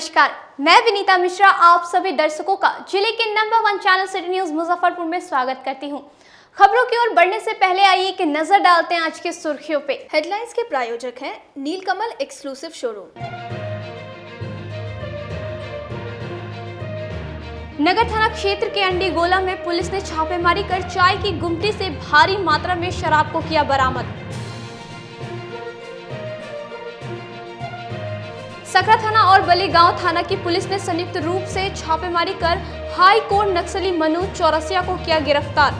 नमस्कार, मैं विनीता मिश्रा आप सभी दर्शकों का जिले के number 1 channel city news Muzaffarpur में स्वागत करती हूं। खबरों की ओर बढ़ने से पहले आइए कि नजर डालते हैं आज की सुर्खियों पे। हेडलाइंस के प्रायोजक हैं नीलकमल एक्सक्लूसिव शोरूम। नगर थाना क्षेत्र के अंडीगोला में पुलिस ने छापेमारी कर चाय की गुमटी से भारी मात्रा में शराब को किया बरामद। सकरा थाना और बलीगांव थाना की पुलिस ने संयुक्त रूप से छापेमारी कर हाई कोर्ट नक्सली मनोज चौरसिया को किया गिरफ्तार।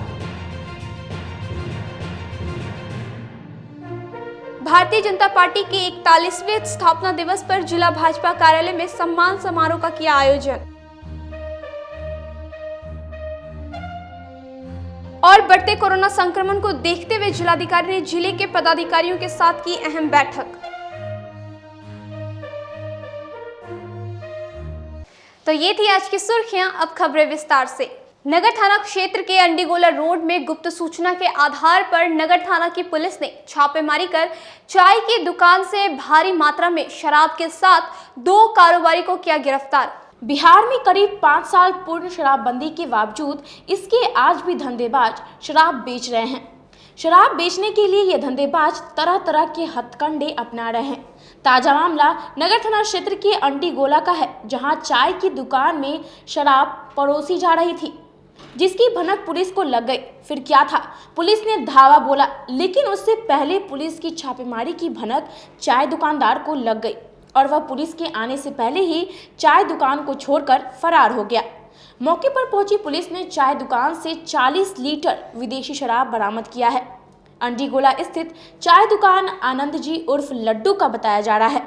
भारतीय जनता पार्टी के 41वें स्थापना दिवस पर जिला भाजपा कार्यालय में सम्मान समारोह का किया आयोजन। और बढ़ते कोरोना संक्रमण को देखते हुए जिलाधिकारी ने जिले के पदाधिकारियों के साथ की अहम बैठक। तो ये थी आज की सुर्खियां, अब खबरें विस्तार से। नगर थाना क्षेत्र के अंडीगोला रोड में गुप्त सूचना के आधार पर नगर थाना की पुलिस ने छापेमारी कर चाय की दुकान से भारी मात्रा में शराब के साथ 2 कारोबारी को किया गिरफ्तार। बिहार में करीब 5 साल पूर्ण शराबबंदी के बावजूद इसके आज भी धंधेबाज शराब बेच रहे हैं। शराब बेचने के लिए ये धंधेबाज तरह तरह के हथकंडे अपना रहे हैं। ताजा मामला नगर थाना क्षेत्र के अंडीगोला का है, जहां चाय की दुकान में शराब परोसी जा रही थी, जिसकी भनक पुलिस को लग गई। फिर क्या था, पुलिस ने धावा बोला, लेकिन उससे पहले पुलिस की छापेमारी की भनक चाय दुकानदार को लग गई और वह पुलिस के आने से पहले ही चाय दुकान को छोड़कर फरार हो गया। मौके पर पहुंची पुलिस ने चाय दुकान से 40 लीटर विदेशी शराब बरामद किया है। अंडीगोला स्थित चाय दुकान आनंद जी उर्फ लड्डू का बताया जा रहा है।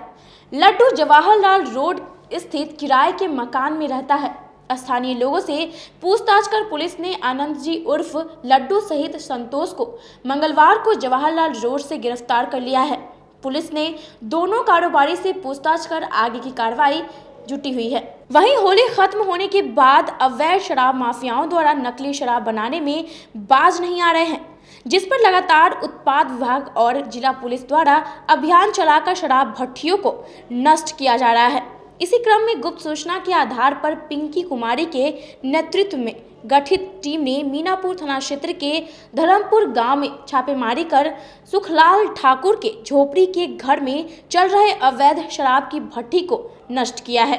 लड्डू जवाहरलाल रोड स्थित किराए के मकान में रहता है। स्थानीय लोगों से पूछताछ कर पुलिस ने आनंद जी उर्फ लड्डू सहित संतोष को मंगलवार को जवाहरलाल रोड से गिरफ्तार कर लिया है। पुलिस ने दोनों कारोबारी से पूछताछ कर आगे की कार्रवाई जुटी हुई है। वहीं होली खत्म होने के बाद अवैध शराब माफियाओं द्वारा नकली शराब बनाने में बाज नहीं आ रहे हैं, जिस पर लगातार उत्पाद विभाग और जिला पुलिस द्वारा अभियान चलाकर शराब भट्टियों को नष्ट किया जा रहा है। इसी क्रम में गुप्त सूचना के आधार पर पिंकी कुमारी के नेतृत्व में गठित टीम ने मीनापुर थाना क्षेत्र के धर्मपुर गांव में छापेमारी कर सुखलाल ठाकुर के झोपड़ी के घर में चल रहे अवैध शराब की भट्टी को नष्ट किया है।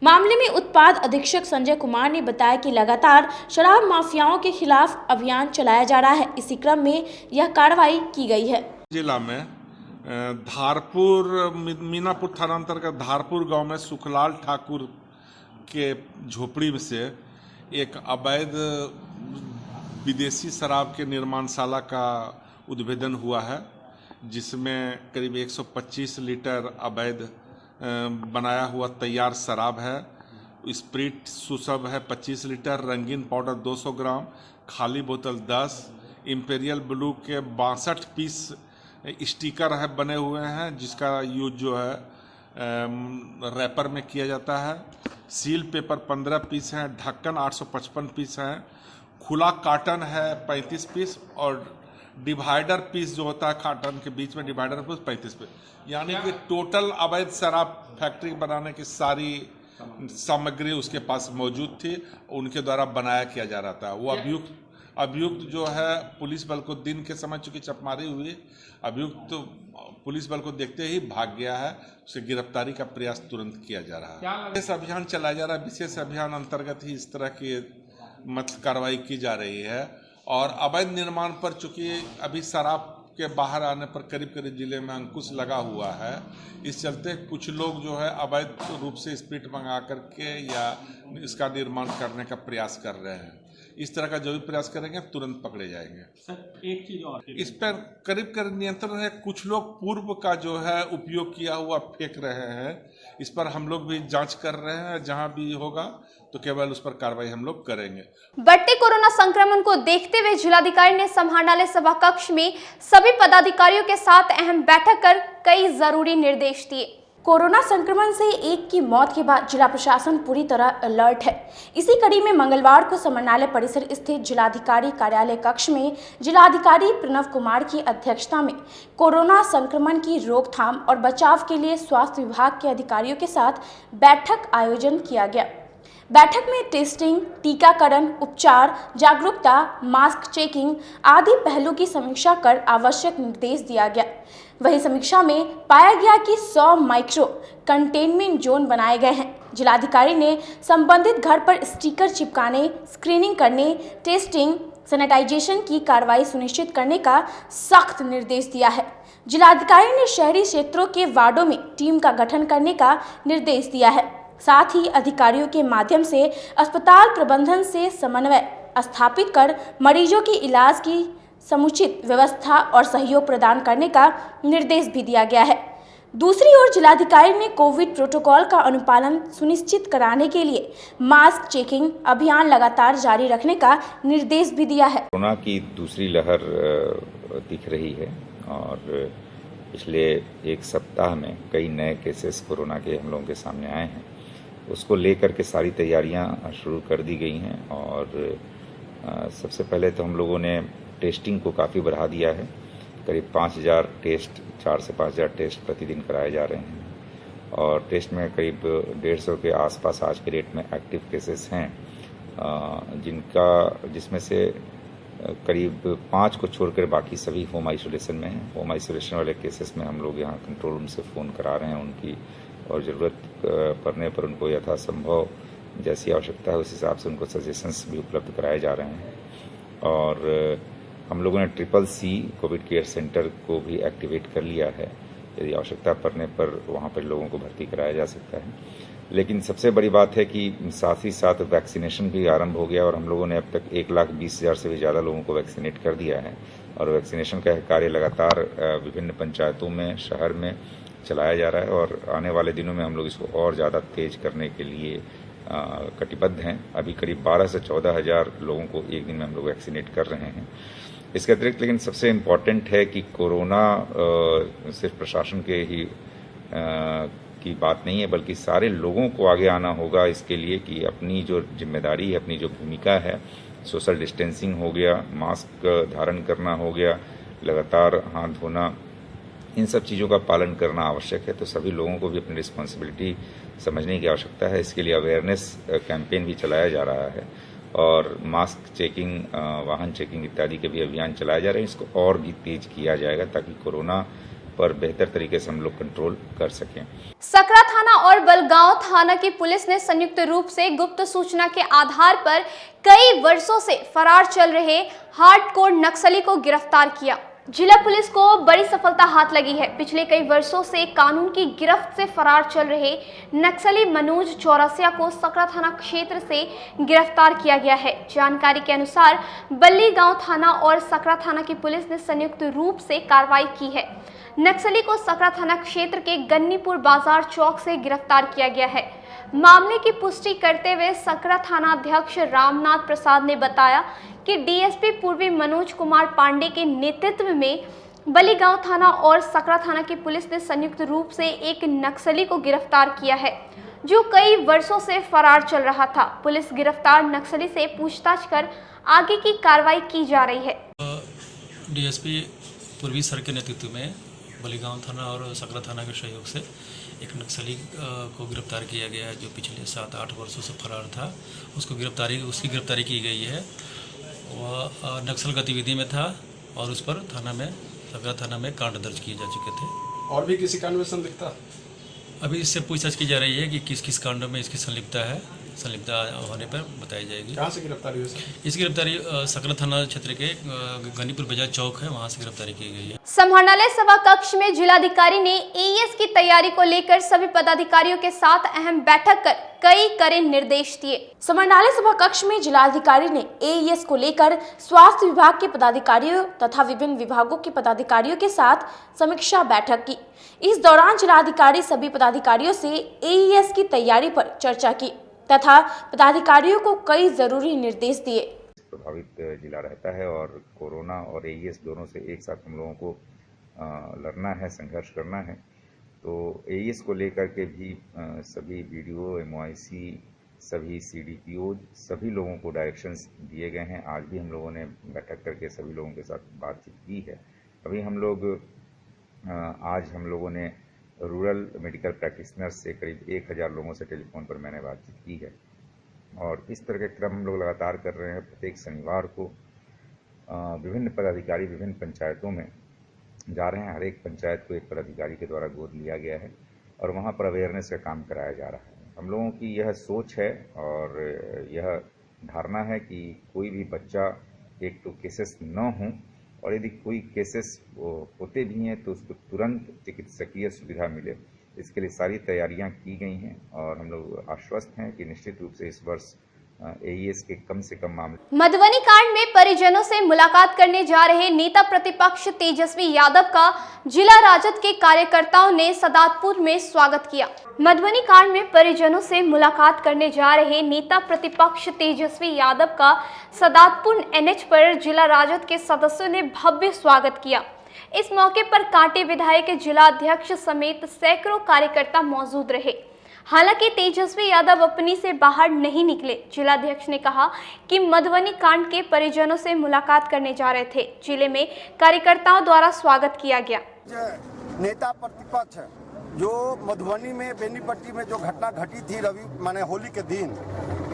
मामले में उत्पाद अधीक्षक संजय कुमार ने बताया कि लगातार शराब माफियाओं के खिलाफ अभियान चलाया जा रहा है। इसी क्रम में यह कार्रवाई की गई है। जिला में धारपुर मीनापुर थाना अंतर्गत धारपुर गांव में सुखलाल ठाकुर के झोपड़ी में से एक अवैध विदेशी शराब के निर्माणशाला का उद्भेदन हुआ है, जिसमें करीब 125 लीटर अवैध बनाया हुआ तैयार शराब है। स्प्रिट सुसब है 25 लीटर, रंगीन पाउडर 200 ग्राम, खाली बोतल 10, इंपेरियल ब्लू के 62 पीस स्टिकर है बने हुए हैं, जिसका यूज जो है रैपर में किया जाता है। सील पेपर 15 पीस हैं, ढक्कन 855 पीस हैं, खुला काटन है 35 पीस और डिवाइडर पीस जो होता है काटन के बीच में डिवाइडर पीस 35 पीस, यानी कि टोटल अवैध शराब फैक्ट्री बनाने की सारी सामग्री उसके पास मौजूद थी, उनके द्वारा बनाया किया जा रहा था। वो अभियुक्त जो है पुलिस बल को दिन के समय चूंकि छापेमारी हुई, अभियुक्त पुलिस बल को देखते ही भाग गया है। उसे गिरफ्तारी का प्रयास तुरंत किया जा रहा है। विशेष अभियान चलाया जा रहा है। विशेष अभियान अंतर्गत ही इस तरह की कार्रवाई की जा रही है। और अवैध निर्माण पर चूंकि अभी शराब के बाहर आने पर करीब करीब जिले में अंकुश लगा हुआ है, इस चलते कुछ लोग जो है अवैध रूप से स्प्रिट मंगा करके या इसका निर्माण करने का प्रयास कर रहे हैं। इस तरह का जो भी प्रयास करेंगे तुरंत पकड़े जाएंगे। सर एक चीज और, इस पर करीब करीब नियंत्रण है। कुछ लोग पूर्व का जो है उपयोग किया हुआ फेंक रहे हैं, इस पर हम लोग भी जांच कर रहे हैं। जहां भी होगा तो केवल उस पर कार्रवाई हम लोग करेंगे। बढ़ते कोरोना संक्रमण को देखते हुए जिलाधिकारी ने समाहरणालय सभा कक्ष में सभी पदाधिकारियों के साथ अहम बैठक कर कई जरूरी निर्देश दिए। कोरोना संक्रमण से एक की मौत के बाद जिला प्रशासन पूरी तरह अलर्ट है। इसी कड़ी में मंगलवार को समाहरणालय परिसर स्थित जिलाधिकारी कार्यालय कक्ष में जिलाधिकारी प्रणव कुमार की अध्यक्षता में कोरोना संक्रमण की रोकथाम और बचाव के लिए स्वास्थ्य विभाग के अधिकारियों के साथ बैठक आयोजन किया गया। बैठक में टेस्टिंग, टीकाकरण, उपचार, जागरूकता, मास्क चेकिंग आदि पहलुओं की समीक्षा कर आवश्यक निर्देश दिया गया। वही समीक्षा में पाया गया कि 100 माइक्रो कंटेनमेंट जोन बनाए गए हैं। जिलाधिकारी ने संबंधित घर पर स्टिकर चिपकाने, स्क्रीनिंग करने, टेस्टिंग, सैनिटाइजेशन की कार्रवाई सुनिश्चित करने का सख्त निर्देश दिया है। जिलाधिकारी ने शहरी क्षेत्रों के वार्डों में टीम का गठन करने का निर्देश दिया है। साथ ही अधिकारियों के माध्यम से अस्पताल प्रबंधन से समन्वय स्थापित कर मरीजों के इलाज की समुचित व्यवस्था और सहयोग प्रदान करने का निर्देश भी दिया गया है। दूसरी ओर जिलाधिकारी ने कोविड प्रोटोकॉल का अनुपालन सुनिश्चित कराने के लिए मास्क चेकिंग अभियान लगातार जारी रखने का निर्देश भी दिया है। कोरोना की दूसरी लहर दिख रही है और पिछले एक सप्ताह में कई नए केसेस कोरोना के हम लोगों के सामने आए हैं। उसको लेकर के सारी तैयारियां शुरू कर दी गई हैं और सबसे पहले तो हम लोगों ने टेस्टिंग को काफ़ी बढ़ा दिया है। करीब 5000 टेस्ट, 4 से 5000 टेस्ट प्रतिदिन कराए जा रहे हैं और टेस्ट में करीब 150 के आसपास आज के डेट में एक्टिव केसेस हैं, जिसमें से करीब 5 को छोड़कर बाकी सभी होम आइसोलेशन में हैं। होम आइसोलेशन वाले केसेस में हम लोग यहाँ कंट्रोल रूम से फ़ोन करा रहे हैं उनकी, और ज़रूरत पड़ने पर उनको यथासंभव जैसी आवश्यकता है उस हिसाब से उनको सजेशंस भी उपलब्ध कराए जा रहे हैं। और हम लोगों ने CCC कोविड केयर सेंटर को भी एक्टिवेट कर लिया है। यदि आवश्यकता पड़ने पर वहाँ पर लोगों को भर्ती कराया जा सकता है। लेकिन सबसे बड़ी बात है कि साथ ही साथ वैक्सीनेशन भी आरंभ हो गया और हम लोगों ने अब तक 1,20,000 से भी ज़्यादा लोगों को वैक्सीनेट कर दिया है और वैक्सीनेशन का कार्य लगातार विभिन्न पंचायतों में, शहर में चलाया जा रहा है और आने वाले दिनों में हम लोग इसको और ज़्यादा तेज करने के लिए कटिबद्ध हैं। अभी करीब 12 से 14 हज़ार लोगों को एक दिन में हम लोग वैक्सीनेट कर रहे हैं। इसके अतिरिक्त लेकिन सबसे इम्पॉर्टेंट है कि कोरोना सिर्फ प्रशासन के ही की बात नहीं है, बल्कि सारे लोगों को आगे आना होगा इसके लिए कि अपनी जो जिम्मेदारी है, अपनी जो भूमिका है, सोशल डिस्टेंसिंग हो गया, मास्क धारण करना हो गया, लगातार हाथ धोना, इन सब चीज़ों का पालन करना आवश्यक है। तो सभी लोगों को भी अपनी रिस्पॉन्सिबिलिटी समझने की आवश्यकता है। इसके लिए अवेयरनेस कैंपेन भी चलाया जा रहा है और मास्क चेकिंग, वाहन चेकिंग इत्यादि के भी अभियान चलाए जा रहे हैं। इसको और भी तेज किया जाएगा ताकि कोरोना पर बेहतर तरीके से हम लोग कंट्रोल कर सकें। सकरा थाना और बलगांव थाना की पुलिस ने संयुक्त रूप से गुप्त सूचना के आधार पर कई वर्षों से फरार चल रहे हार्डकोर नक्सली को गिरफ्तार किया। जिला पुलिस को बड़ी सफलता हाथ लगी है। पिछले कई वर्षों से कानून की गिरफ्त से फरार चल रहे नक्सली मनोज चौरसिया को सकरा थाना क्षेत्र से गिरफ्तार किया गया है। जानकारी के अनुसार बल्ली गांव थाना और सकरा थाना की पुलिस ने संयुक्त रूप से कार्रवाई की है। नक्सली को सकरा थाना क्षेत्र के गन्नीपुर बाजार चौक से गिरफ्तार किया गया है। मामले की पुष्टि करते हुए सकरा थाना अध्यक्ष रामनाथ प्रसाद ने बताया कि डीएसपी पूर्वी मनोज कुमार पांडे के नेतृत्व में बलीगांव थाना और सकरा थाना की पुलिस ने संयुक्त रूप से एक नक्सली को गिरफ्तार किया है जो कई वर्षों से फरार चल रहा था। पुलिस गिरफ्तार नक्सली से पूछताछ कर आगे की कार्रवाई की जा रही है। डीएसपी पूर्वी सर के नेतृत्व में बलीगांव थाना और सकरा थाना के सहयोग से एक नक्सली को गिरफ्तार किया गया है जो पिछले 7-8 वर्षों से फरार था। उसकी गिरफ्तारी की गई है। वह नक्सल गतिविधि में था और उस पर सकरा थाना में कांड दर्ज किए जा चुके थे। और भी किसी कांड में संलिप्तता? अभी इससे पूछताछ की जा रही है कि किस किस कांडों में इसकी संलिप्तता होने पर बताई जाएगी। कहाँ से गिरफ्तारी हुई सर? इसकी गिरफ्तारी सकरा थाना क्षेत्र के गन्नीपुर बाजार चौक है, वहाँ से गिरफ्तारी की गई है। समाहरणालय सभा कक्ष में जिलाधिकारी ने एईएस की तैयारी को लेकर सभी पदाधिकारियों के साथ अहम बैठक कर कई कड़े निर्देश दिए। समाहरणालय सभा कक्ष में जिलाधिकारी ने एईएस को लेकर स्वास्थ्य विभाग के पदाधिकारियों तथा विभिन्न विभागों के पदाधिकारियों के साथ समीक्षा बैठक की। इस दौरान जिलाधिकारी सभी पदाधिकारियों से एईएस की तैयारी पर चर्चा की तथा पदाधिकारियों को कई जरूरी निर्देश दिए। प्रभावित जिला रहता है और कोरोना और एईएस दोनों से एक साथ हम लोगों को लड़ना है, संघर्ष करना है। तो एईएस को लेकर के भी सभी वीडियो एमओआईसी सभी सीडीपीओ सभी लोगों को डायरेक्शंस दिए गए हैं। आज भी हम लोगों ने बैठक करके सभी लोगों के साथ बातचीत की है। अभी आज हम लोगों ने रूरल मेडिकल प्रैक्टिशनर्स से करीब 1000 लोगों से टेलीफोन पर मैंने बातचीत की है और इस तरह के क्रम हम लोग लगातार कर रहे हैं। प्रत्येक शनिवार को विभिन्न पदाधिकारी विभिन्न पंचायतों में जा रहे हैं। हर एक पंचायत को एक पदाधिकारी के द्वारा गोद लिया गया है और वहाँ पर अवेयरनेस का काम कराया जा रहा है। हम लोगों की यह सोच है और यह धारणा है कि कोई भी बच्चा एक तो केसेस न हो और यदि कोई केसेस होते भी हैं तो उसको तुरंत चिकित्सकीय सुविधा मिले, इसके लिए सारी तैयारियां की गई हैं और हम लोग आश्वस्त हैं कि निश्चित रूप से इस वर्ष एईएस के कम से कम मामले। मधुबनी कांड में परिजनों से मुलाकात करने जा रहे नेता प्रतिपक्ष तेजस्वी यादव का जिला राजद के कार्यकर्ताओं ने सदातपुर में स्वागत किया। मधुबनी कांड में परिजनों से मुलाकात करने जा रहे नेता प्रतिपक्ष तेजस्वी यादव का सदातपुर एनएच पर जिला राजद के सदस्यों ने भव्य स्वागत किया। इस मौके पर कांटे विधायक जिला अध्यक्ष समेत सैकड़ों कार्यकर्ता मौजूद रहे। हालांकि तेजस्वी यादव अपनी से बाहर नहीं निकले। जिलाध्यक्ष ने कहा कि मधुबनी कांड के परिजनों से मुलाकात करने जा रहे थे। जिले में कार्यकर्ताओं द्वारा स्वागत किया गया। नेता प्रतिपक्ष जो मधुबनी में बेनीपट्टी में जो घटना घटी थी होली के दिन,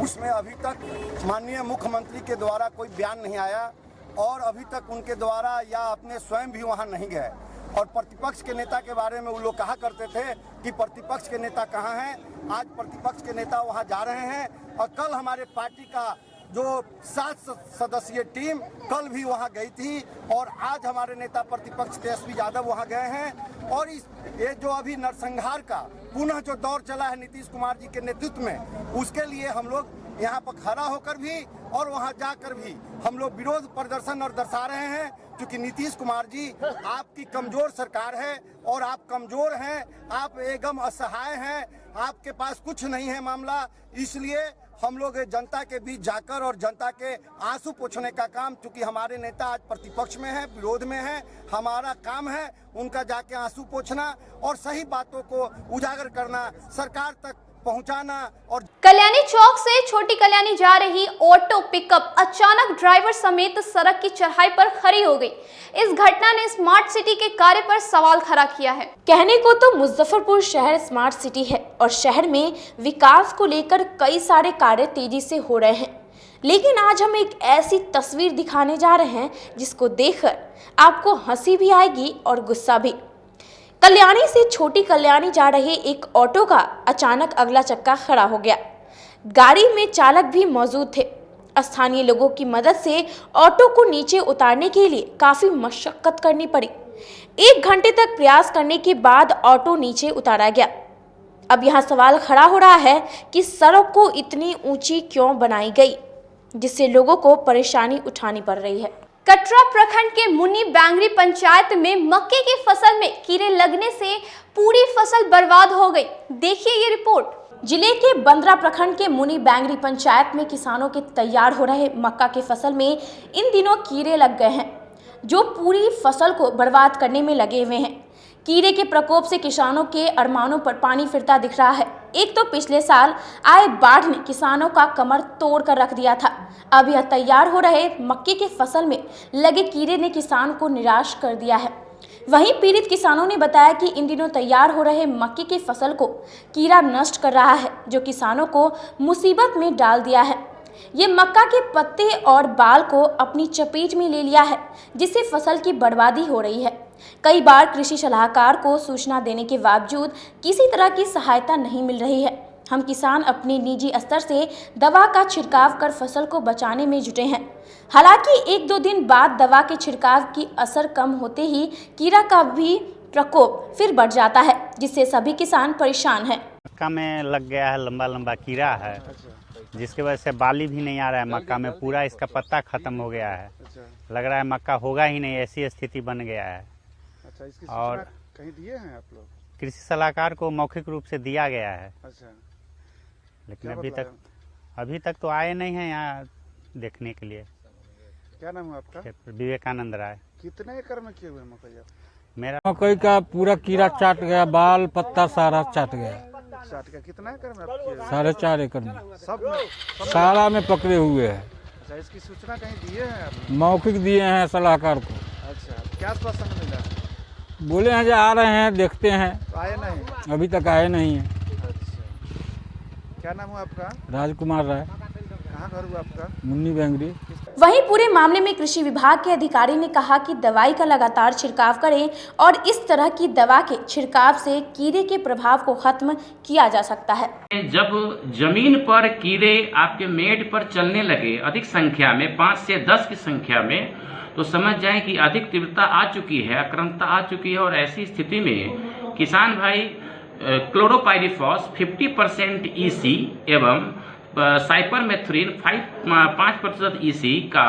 उसमें अभी तक माननीय मुख्यमंत्री के द्वारा कोई बयान नहीं आया और अभी तक उनके द्वारा या अपने स्वयं भी वहां नहीं गए। और प्रतिपक्ष के नेता के बारे में वो लोग कहा करते थे कि प्रतिपक्ष के नेता कहाँ हैं। आज प्रतिपक्ष के नेता वहां जा रहे हैं और कल हमारे पार्टी का जो 7 सदस्यीय टीम कल भी वहां गई थी और आज हमारे नेता प्रतिपक्ष तेजस्वी यादव वहां गए हैं। और ये जो अभी नरसंहार का पुनः जो दौर चला है नीतीश कुमार जी के नेतृत्व में, उसके लिए हम लोग यहाँ पर खड़ा होकर भी और वहाँ जाकर भी हम लोग विरोध प्रदर्शन और दर्शा रहे हैं, क्योंकि नीतीश कुमार जी आपकी कमजोर सरकार है और आप कमजोर हैं, आप एकदम असहाय हैं, आपके पास कुछ नहीं है मामला। इसलिए हम लोग जनता के बीच जाकर और जनता के आंसू पोंछने का काम, क्योंकि हमारे नेता आज प्रतिपक्ष में है, विरोध में है, हमारा काम है उनका जाके आंसू पोंछना और सही बातों को उजागर करना, सरकार तक पहुंचाना। और कल्याणी चौक से छोटी कल्याणी जा रही ऑटो पिकअप अचानक ड्राइवर समेत सड़क की चढ़ाई पर खड़ी हो गई। इस घटना ने स्मार्ट सिटी के कार्य पर सवाल खड़ा किया है। कहने को तो मुजफ्फरपुर शहर स्मार्ट सिटी है और शहर में विकास को लेकर कई सारे कार्य तेजी से हो रहे हैं, लेकिन आज हम एक ऐसी तस्वीर दिखाने जा रहे हैं जिसको देखकर आपको हंसी भी आएगी और गुस्सा भी। कल्याणी से छोटी कल्याणी जा रहे एक ऑटो का अचानक अगला चक्का खड़ा हो गया। गाड़ी में चालक भी मौजूद थे। स्थानीय लोगों की मदद से ऑटो को नीचे उतारने के लिए काफी मशक्कत करनी पड़ी। 1 घंटे तक प्रयास करने के बाद ऑटो नीचे उतारा गया। अब यहाँ सवाल खड़ा हो रहा है कि सड़क को इतनी ऊंची क्यों बनाई गई, जिससे लोगों को परेशानी उठानी पड़ रही है। कटरा प्रखंड के मुनी बैंगरी पंचायत में मक्के की फसल में कीड़े लगने से पूरी फसल बर्बाद हो गई। देखिए ये रिपोर्ट। जिले के बंदरा प्रखंड के मुनी बैंगरी पंचायत में किसानों के तैयार हो रहे मक्का की फसल में इन दिनों कीड़े लग गए हैं, जो पूरी फसल को बर्बाद करने में लगे हुए हैं। कीड़े के प्रकोप से किसानों के अरमानों पर पानी फिरता दिख रहा है। एक तो पिछले साल आए बाढ़ ने किसानों का कमर तोड़ कर रख दिया था। अब यह तैयार हो रहे मक्के की फसल में लगे कीड़े ने किसान को निराश कर दिया है। वहीं पीड़ित किसानों ने बताया कि इन दिनों तैयार हो रहे मक्के की फसल को कीड़ा नष्ट कर रहा है, जो किसानों को मुसीबत में डाल दिया है। ये मक्का के पत्ते और बाल को अपनी चपेट में ले लिया है, जिससे फसल की बर्बादी हो रही है। कई बार कृषि सलाहकार को सूचना देने के बावजूद किसी तरह की सहायता नहीं मिल रही है। हम किसान अपने निजी स्तर से दवा का छिड़काव कर फसल को बचाने में जुटे हैं। हालांकि 1-2 दिन बाद दवा के छिड़काव की असर कम होते ही कीड़ा का भी प्रकोप फिर बढ़ जाता है, जिससे सभी किसान परेशान हैं। मक्का में लग गया है, लंबा लंबा कीड़ा है, जिसकी वजह से बाली भी नहीं आ रहा है मक्का में। पूरा इसका पत्ता खत्म हो गया है। लग रहा है मक्का होगा ही नहीं, ऐसी स्थिति बन गया है। इसकी और कहीं दिए हैं आप लोग? कृषि सलाहकार को मौखिक रूप से दिया गया है। लेकिन अभी तक तो आए नहीं हैं यहाँ देखने के लिए। क्या नाम है आपका? विवेकानंद राय। कितने एकड़ में किए हुए मकई? मेरा मकई का पूरा कीड़ा चाट गया, बाल पत्ता सारा चाट गया। चाट का कितना एकड़ में आप किए? 4.5 एकड़ में सब में? सारा में पकड़े हुए हैं। अच्छा, इसकी सूचना कहीं दिए हैं आप? मौखिक दिए हैं सलाहकार को। अच्छा, क्या आश्वासन मिला? बोले हैं जो आ रहे हैं, देखते हैं। तो आए नहीं? अभी तक आए नहीं है। अच्छा, क्या नाम हुआ आपका? राजकुमार राय, कहाँ घर हुआ आपका? मुन्नी बेंगरी। वहीं पूरे मामले में कृषि विभाग के अधिकारी ने कहा कि दवाई का लगातार छिड़काव करें और इस तरह की दवा के छिड़काव से कीड़े के प्रभाव को खत्म किया जा सकता है। जब जमीन पर कीड़े आपके मेड पर चलने लगे अधिक संख्या में, 5 से 10 की संख्या में, तो समझ जाएं कि अधिक तीव्रता आ चुकी है, आक्रांता आ चुकी है। और ऐसी स्थिति में किसान भाई क्लोरोपाइरिफॉस 50% EC एवं साइपरमेथ्रिन 5% EC का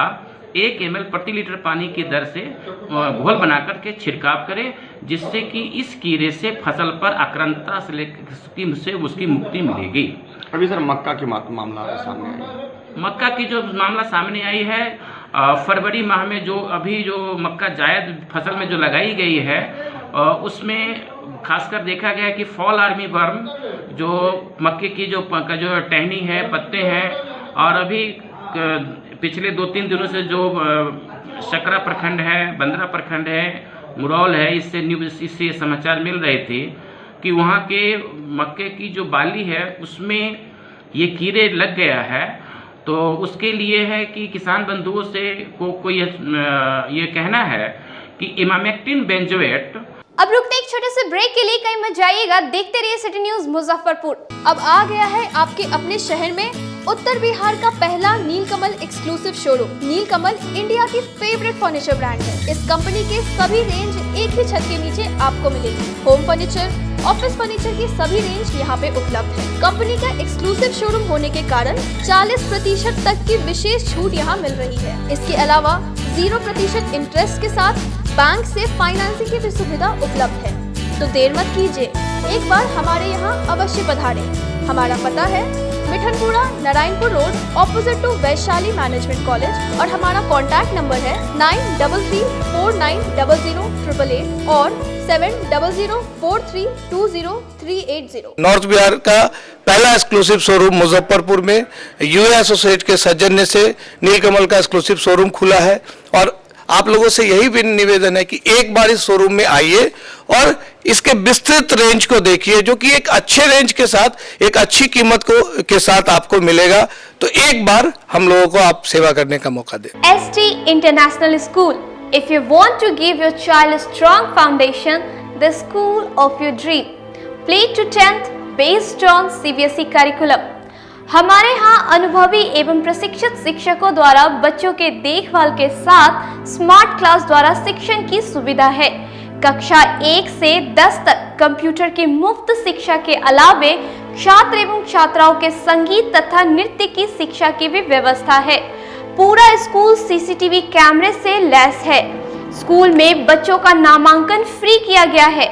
1 ml प्रति लीटर पानी की दर से घोल बनाकर के छिड़काव करें, जिससे कि इस कीड़े से फसल पर आक्रांता से उसकी मुक्ति मिलेगी। अभी सर मक्का की मामला सामने आई है। मक्का की जो मामला सामने आई है, फरवरी माह में जो मक्का जायद फसल में जो लगाई गई है, उसमें खासकर देखा गया कि फॉल आर्मी वर्म जो मक्के की जो टहनी है, पत्ते हैं, और अभी पिछले 2-3 दिनों से जो सकरा प्रखंड है, बंदरा प्रखंड है, मुरौल है, इससे समाचार मिल रहे थे कि वहाँ के मक्के की जो बाली है उसमें ये कीड़े लग गया है। तो उसके लिए है कि किसान बंधुओं से को ये कहना है कि इमामेक्टिन बेंजोएट। अब रुकते एक छोटे से ब्रेक के लिए, कहीं मत जाइएगा, देखते रहिए सिटी न्यूज मुजफ्फरपुर। अब आ गया है आपके अपने शहर में उत्तर बिहार का पहला नीलकमल एक्सक्लूसिव शोरूम। नीलकमल इंडिया की फेवरेट फर्नीचर ब्रांड है। इस कंपनी के सभी रेंज एक ही छत के नीचे आपको मिलेगी। होम फर्नीचर, ऑफिस फर्नीचर की सभी रेंज यहाँ पे उपलब्ध है। कंपनी का एक्सक्लूसिव शोरूम होने के कारण 40% तक की विशेष छूट यहाँ मिल रही है। इसके अलावा 0% इंटरेस्ट के साथ बैंक से फाइनेंसिंग की भी सुविधा उपलब्ध है। तो देर मत कीजिए, एक बार हमारे यहाँ अवश्य पधारें। हमारा पता है Mithanpura, Narayanpur road, opposite to Vaishali management college, और हमारा कॉन्टैक्ट नंबर है 9334900888 और 7004320380। नॉर्थ बिहार का पहला एक्सक्लूसिव शोरूम मुजफ्फरपुर में यूए एसोसिएट के सौजन्य से नीलकमल का एक्सक्लूसिव शोरूम खुला है। और आप लोगों से यही भी निवेदन है कि एक बार इस शोरूम में आइए और इसके विस्तृत रेंज को देखिए, जो कि एक अच्छे रेंज के साथ एक अच्छी कीमत के साथ आपको मिलेगा। तो एक बार हम लोगों को आप सेवा करने का मौका दें। ST International School. If you want to give your child a strong foundation, the school of your dream. Play to 10th based on CBSE curriculum. हमारे यहाँ अनुभवी एवं प्रशिक्षित शिक्षकों द्वारा बच्चों के देखभाल के साथ स्मार्ट क्लास द्वारा शिक्षण की सुविधा है। कक्षा 1 से 10 तक कंप्यूटर की मुफ्त शिक्षा के अलावे छात्र एवं छात्राओं के संगीत तथा नृत्य की शिक्षा की भी व्यवस्था है। पूरा स्कूल CCTV कैमरे से लैस है। स्कूल में बच्चों का नामांकन फ्री किया गया है।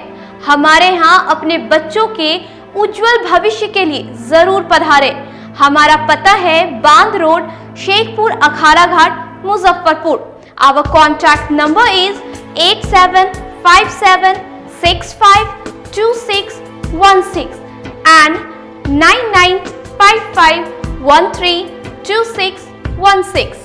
हमारे यहाँ अपने बच्चों के उज्जवल भविष्य के लिए जरूर पधारें। हमारा पता है बांध road, Shekhpur Akhara Ghat, Muzaffarpur. Our contact number is 8757652616 and 9955132616।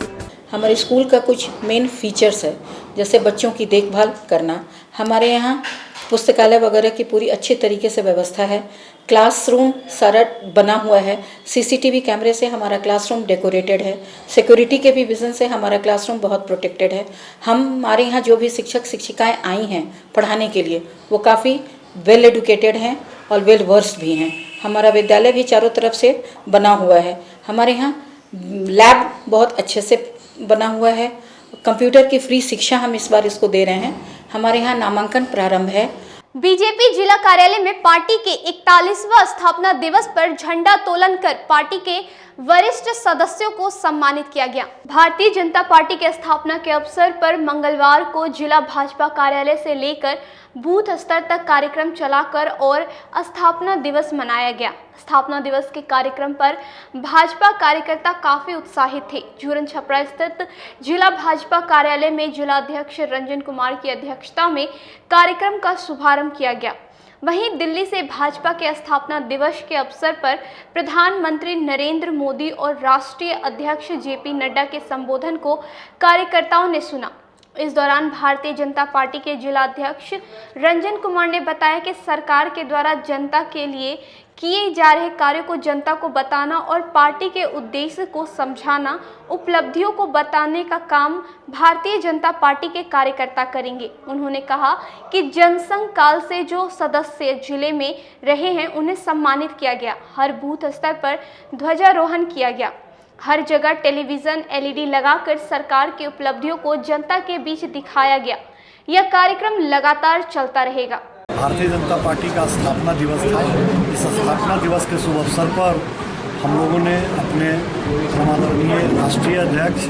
हमारे स्कूल का कुछ मेन फीचर्स है, जैसे बच्चों की देखभाल करना। हमारे यहाँ पुस्तकालय वगैरह की पूरी अच्छी तरीके से व्यवस्था है। क्लासरूम सारा बना हुआ है। CCTV कैमरे से हमारा क्लासरूम डेकोरेटेड है। सिक्योरिटी के भी विजन से हमारा क्लासरूम बहुत प्रोटेक्टेड है। हमारे यहाँ जो भी शिक्षक शिक्षिकाएं आई हैं पढ़ाने के लिए, वो काफ़ी वेल एडुकेटेड हैं और वेल वर्स्ड भी हैं। हमारा विद्यालय भी चारों तरफ से बना हुआ है। हमारे यहाँ लैब बहुत अच्छे से बना हुआ है। कंप्यूटर की फ्री शिक्षा हम इस बार इसको दे रहे हैं। हमारे यहाँ नामांकन प्रारंभ है। बीजेपी जिला कार्यालय में पार्टी के 41वां स्थापना दिवस पर झंडा तोलन कर पार्टी के वरिष्ठ सदस्यों को सम्मानित किया गया। भारतीय जनता पार्टी के स्थापना के अवसर पर मंगलवार को जिला भाजपा कार्यालय से लेकर बूथ स्तर तक कार्यक्रम चलाकर और स्थापना दिवस मनाया गया। स्थापना दिवस के कार्यक्रम पर भाजपा कार्यकर्ता काफी उत्साहित थे। झूरन छपरा स्थित जिला भाजपा कार्यालय में जिलाध्यक्ष रंजन कुमार की अध्यक्षता में कार्यक्रम का शुभारंभ किया गया। वहीं दिल्ली से भाजपा के स्थापना दिवस के अवसर पर प्रधानमंत्री नरेंद्र मोदी और राष्ट्रीय अध्यक्ष जेपी नड्डा के संबोधन को कार्यकर्ताओं ने सुना। इस दौरान भारतीय जनता पार्टी के जिलाध्यक्ष रंजन कुमार ने बताया कि सरकार के द्वारा जनता के लिए किए जा रहे कार्यों को जनता को बताना और पार्टी के उद्देश्य को समझाना, उपलब्धियों को बताने का काम भारतीय जनता पार्टी के कार्यकर्ता करेंगे। उन्होंने कहा कि जनसंघ काल से जो सदस्य जिले में रहे हैं उन्हें सम्मानित किया गया। हर बूथ स्तर पर ध्वजारोहण किया गया। हर जगह टेलीविजन एलईडी लगाकर सरकार की उपलब्धियों को जनता के बीच दिखाया गया। यह कार्यक्रम लगातार चलता रहेगा। भारतीय जनता पार्टी का स्थापना दिवस था। इस स्थापना दिवस के शुभ अवसर पर हम लोगों ने अपने आदरणीय राष्ट्रीय अध्यक्ष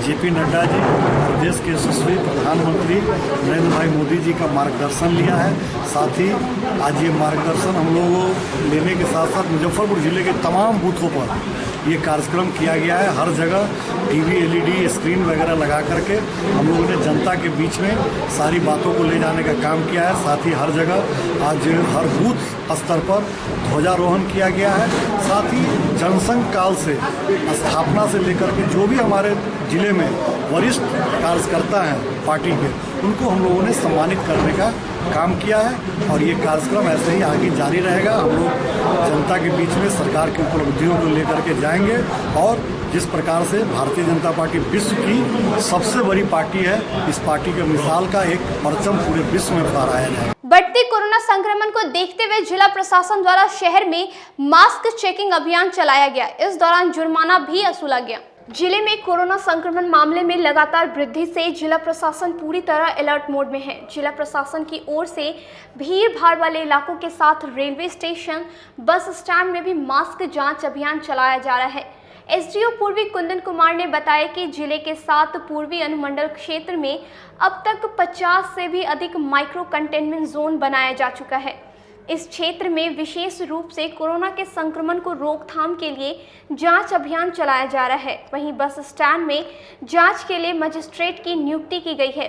जेपी नड्डा जी और देश के यशस्वी प्रधानमंत्री नरेंद्र भाई मोदी जी का मार्गदर्शन लिया है। साथ ही आज ये मार्गदर्शन हम लोगों लेने के साथ साथ मुजफ्फरपुर जिले के तमाम बूथों पर ये कार्यक्रम किया गया है। हर जगह टीवी एलईडी स्क्रीन वगैरह लगा करके हम लोगों ने जनता के बीच में सारी बातों को ले जाने का काम किया है। साथ ही हर जगह आज हर बूथ स्तर पर ध्वजारोहण किया गया है। साथ ही जनसंघ काल से स्थापना से लेकर के जो भी हमारे जिले में वरिष्ठ कार्यकर्ता हैं पार्टी के, उनको हम लोगों ने सम्मानित करने का काम किया है और ये कार्यक्रम ऐसे ही आगे जारी रहेगा। हम लोग जनता के बीच में सरकार की उपलब्धियों को लेकर के जाएंगे और जिस प्रकार से भारतीय जनता पार्टी विश्व की सबसे बड़ी पार्टी है, इस पार्टी के मिसाल का एक परचम पूरे विश्व में फहराया जाए। बढ़ते कोरोना संक्रमण को देखते हुए जिला प्रशासन द्वारा शहर में मास्क चेकिंग अभियान चलाया गया। इस दौरान जुर्माना भी वसूला गया। जिले में कोरोना संक्रमण मामले में लगातार वृद्धि से जिला प्रशासन पूरी तरह अलर्ट मोड में है। जिला प्रशासन की ओर से भीड़ भाड़ वाले इलाकों के साथ रेलवे स्टेशन, बस स्टैंड में भी मास्क जांच अभियान चलाया जा रहा है। एसडीओ पूर्वी कुंदन कुमार ने बताया कि जिले के 7 पूर्वी अनुमंडल क्षेत्र में अब तक 50 से भी अधिक माइक्रो कंटेनमेंट जोन बनाया जा चुका है। इस क्षेत्र में विशेष रूप से कोरोना के संक्रमण को रोकथाम के लिए जांच अभियान चलाया जा रहा है। वहीं बस स्टैंड में जांच के लिए मजिस्ट्रेट की नियुक्ति की गई है।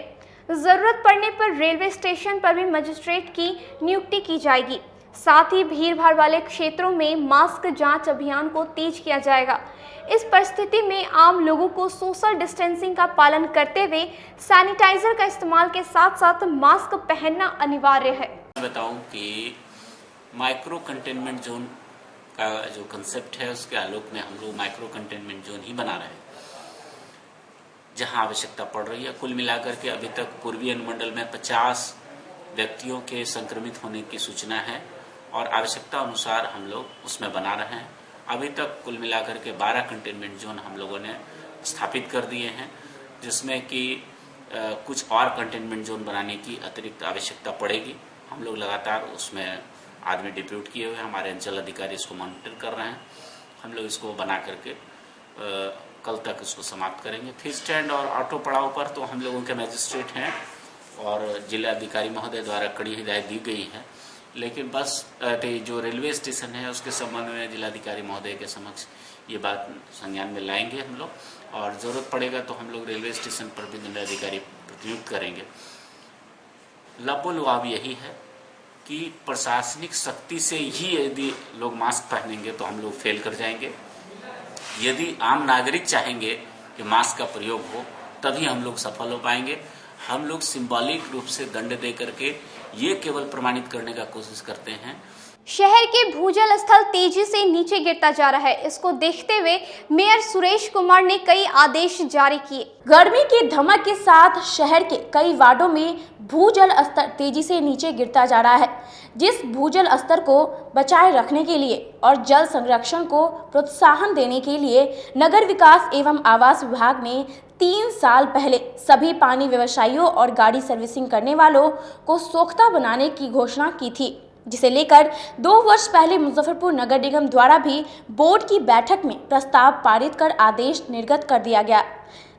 जरूरत पड़ने पर रेलवे स्टेशन पर भी मजिस्ट्रेट की नियुक्ति की जाएगी। साथ ही भीड़ भाड़ वाले क्षेत्रों में मास्क जांच अभियान को तेज किया जाएगा। इस परिस्थिति में आम लोगों को सोशल डिस्टेंसिंग का पालन करते हुए सैनिटाइजर का इस्तेमाल के साथ साथ मास्क पहनना अनिवार्य है। बताऊं कि माइक्रो कंटेनमेंट जोन का जो कंसेप्ट है उसके आलोक में हम लोग माइक्रो कंटेनमेंट जोन ही बना रहे हैं जहां आवश्यकता पड़ रही है। कुल मिलाकर के अभी तक पूर्वी अनुमंडल में 50 व्यक्तियों के संक्रमित होने की सूचना है और आवश्यकता अनुसार हम लोग उसमें बना रहे हैं। अभी तक कुल मिलाकर के 12 कंटेनमेंट जोन हम लोगों ने स्थापित कर दिए हैं, जिसमें कि कुछ और कंटेनमेंट जोन बनाने की अतिरिक्त आवश्यकता पड़ेगी। हम लोग लगातार उसमें आदमी डिप्यूट किए हुए हैं, हमारे अंचल अधिकारी इसको मॉनिटर कर रहे हैं। हम लोग इसको बना करके कल तक इसको समाप्त करेंगे। फिर स्टैंड और ऑटो पड़ाव पर तो हम लोगों के मजिस्ट्रेट हैं और जिला अधिकारी महोदय द्वारा कड़ी हिदायत दी गई है, लेकिन बस जो रेलवे स्टेशन है उसके संबंध में जिलाधिकारी महोदय के समक्ष ये बात संज्ञान में लाएंगे हम लोग और ज़रूरत पड़ेगा तो हम लोग रेलवे स्टेशन पर भी दंडाधिकारी प्रतिनियुक्त करेंगे। लाभ यही है कि प्रशासनिक शक्ति से ही यदि लोग मास्क पहनेंगे तो हम लोग फेल कर जाएंगे। यदि आम नागरिक चाहेंगे कि मास्क का प्रयोग हो तभी हम लोग सफल हो पाएंगे। हम लोग सिंबॉलिक रूप से दंड दे करके ये केवल प्रमाणित करने का कोशिश करते हैं। शहर के भूजल स्थल तेजी से नीचे गिरता जा रहा है। इसको देखते हुए मेयर सुरेश कुमार ने कई आदेश जारी किए। गर्मी की धमक के साथ शहर के कई वार्डों में भूजल स्तर तेजी से नीचे गिरता जा रहा है, जिस भूजल स्तर को बचाए रखने के लिए और जल संरक्षण को प्रोत्साहन देने के लिए नगर विकास एवं आवास विभाग ने 3 साल पहले सभी पानी व्यवसायियों और गाड़ी सर्विसिंग करने वालों को सोख्ता बनाने की घोषणा की थी, जिसे लेकर 2 वर्ष पहले मुजफ्फरपुर नगर निगम द्वारा भी बोर्ड की बैठक में प्रस्ताव पारित कर आदेश निर्गत कर दिया गया।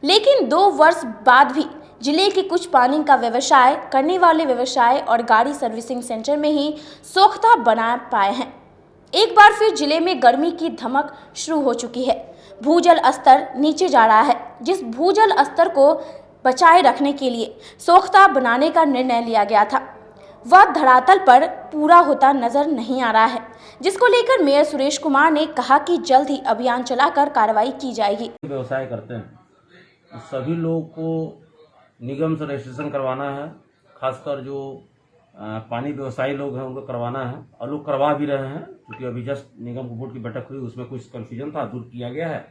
लेकिन 2 वर्ष बाद भी जिले के कुछ पानी का व्यवसाय करने वाले व्यवसाय और गाड़ी सर्विसिंग सेंटर में ही सोख्ता बना पाए हैं। एक बार फिर जिले में गर्मी की धमक शुरू हो चुकी है। भूजल स्तर नीचे जा रहा है, जिस भूजल स्तर को बचाए रखने के लिए सोख्ता बनाने का निर्णय लिया गया था, वह धरातल पर पूरा होता नजर नहीं आ रहा है, जिसको लेकर मेयर सुरेश कुमार ने कहा कि जल्द ही अभियान चलाकर कार्रवाई की जाएगी। व्यवसाय करते हैं सभी लोगों को निगम से रजिस्ट्रेशन करवाना है, खासकर जो पानी व्यवसायी लोग हैं उनको करवाना है, और लोग करवा भी रहे हैं, क्योंकि अभी जस्ट निगम बोर्ड की बैठक हुई, उसमें कुछ कन्फ्यूजन था, दूर किया गया है।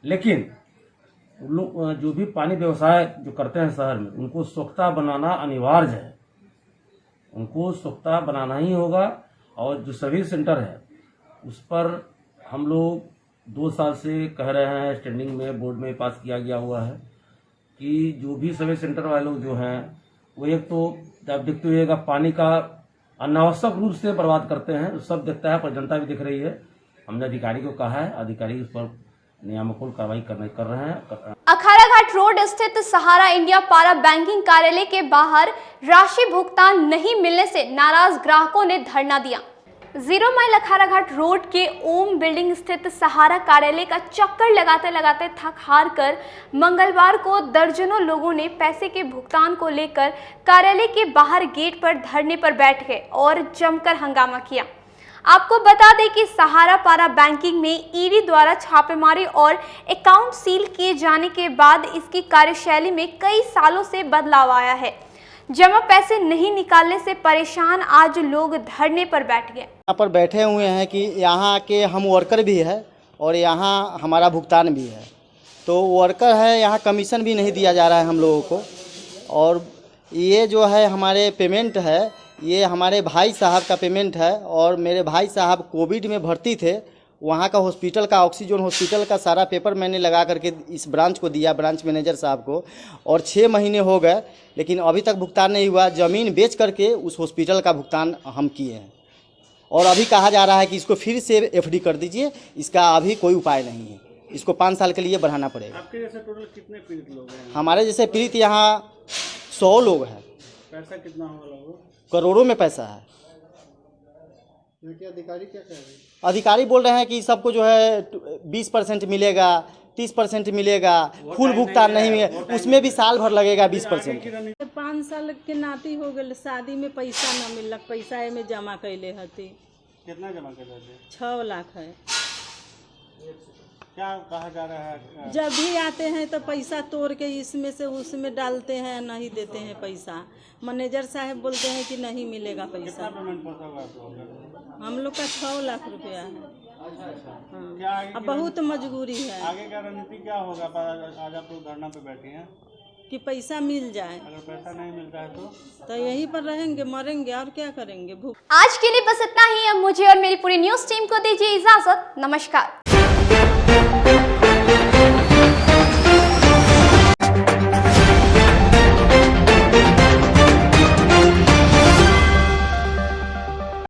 लेकिन लोग जो भी पानी व्यवसाय जो करते हैं शहर में, उनको सोख्ता बनाना अनिवार्य है, उनको सोख्ता बनाना ही होगा। और जो सर्विस सेंटर है उस पर हम लोग 2 साल से कह रहे हैं, स्टैंडिंग में बोर्ड में पास किया गया हुआ है कि जो भी सर्विस सेंटर वाले लोग जो हैं वो एक तो आप देखते हुएगा पानी का अनावश्यक रूप से बर्बाद करते हैं, सब देखता है, पर जनता भी दिख रही है। हमने अधिकारी को कहा है, अधिकारी उस पर नियामक कार्रवाई कर रहे हैं। अखाड़ा घाट रोड स्थित सहारा इंडिया पारा बैंकिंग कार्यालय के बाहर राशि भुगतान नहीं मिलने से नाराज ग्राहकों ने धरना दिया। 0 माइल अखाड़ा घाट रोड के ओम बिल्डिंग स्थित सहारा कार्यालय का चक्कर लगाते लगाते थक हार कर मंगलवार को दर्जनों लोगों ने पैसे के भुगतान को लेकर कार्यालय के बाहर गेट पर धरने पर बैठ गए और जमकर हंगामा किया। आपको बता दें कि सहारा पारा बैंकिंग में ईडी द्वारा छापेमारी और अकाउंट सील किए जाने के बाद इसकी कार्यशैली में कई सालों से बदलाव आया है। जमा पैसे नहीं निकालने से परेशान आज लोग धरने पर बैठ गए। यहाँ पर बैठे हुए हैं कि यहाँ के हम वर्कर भी है और यहाँ हमारा भुगतान भी है, तो वर्कर है, यहाँ कमीशन भी नहीं दिया जा रहा है हम लोगों को। और ये जो है हमारे पेमेंट है, ये हमारे भाई साहब का पेमेंट है, और मेरे भाई साहब कोविड में भर्ती थे, वहाँ का हॉस्पिटल का ऑक्सीजन हॉस्पिटल का सारा पेपर मैंने लगा करके इस ब्रांच को दिया, ब्रांच मैनेजर साहब को, और 6 महीने हो गए लेकिन अभी तक भुगतान नहीं हुआ। ज़मीन बेच करके उस हॉस्पिटल का भुगतान हम किए हैं, और अभी कहा जा रहा है कि इसको फिर से FD कर दीजिए, इसका अभी कोई उपाय नहीं है, इसको 5 साल के लिए बढ़ाना पड़ेगा। आपके जैसे टोटल कितने पीड़ित लोग हैं? हमारे जैसे पीड़ित यहाँ 100 लोग हैं। पैसा कितना होगा लगभग? करोड़ों में पैसा है। अधिकारी क्या कह रहे हैं? अधिकारी बोल रहे हैं कि सबको जो है 20% मिलेगा, 30% मिलेगा, फुल भुगतान नहीं मिलेगा, उसमें भी साल भर लगेगा 20%। 5 साल के नाती हो गए, शादी में पैसा न मिलक, पैसा में जमा कैले हती। कितना जमा कर थे? 6 लाख है। क्या कहा जा रहा है? जब भी आते हैं तो पैसा तोड़ के इसमें से उसमें डालते हैं, नहीं देते हैं पैसा। मैनेजर साहब बोलते हैं कि नहीं मिलेगा पैसा। हम लोग का 6 लाख रुपया है। हाँ। अब बहुत मजबूरी है। आगे का रणनीति क्या होगा? आज आप लोग धरना पे बैठे हैं कि पैसा मिल जाए। अगर पैसा नहीं मिलता है तो यहीं पर रहेंगे, मरेंगे, और क्या करेंगे। आज के लिए बस इतना ही। अब मुझे और मेरी पूरी न्यूज टीम को दीजिए इजाजत। नमस्कार।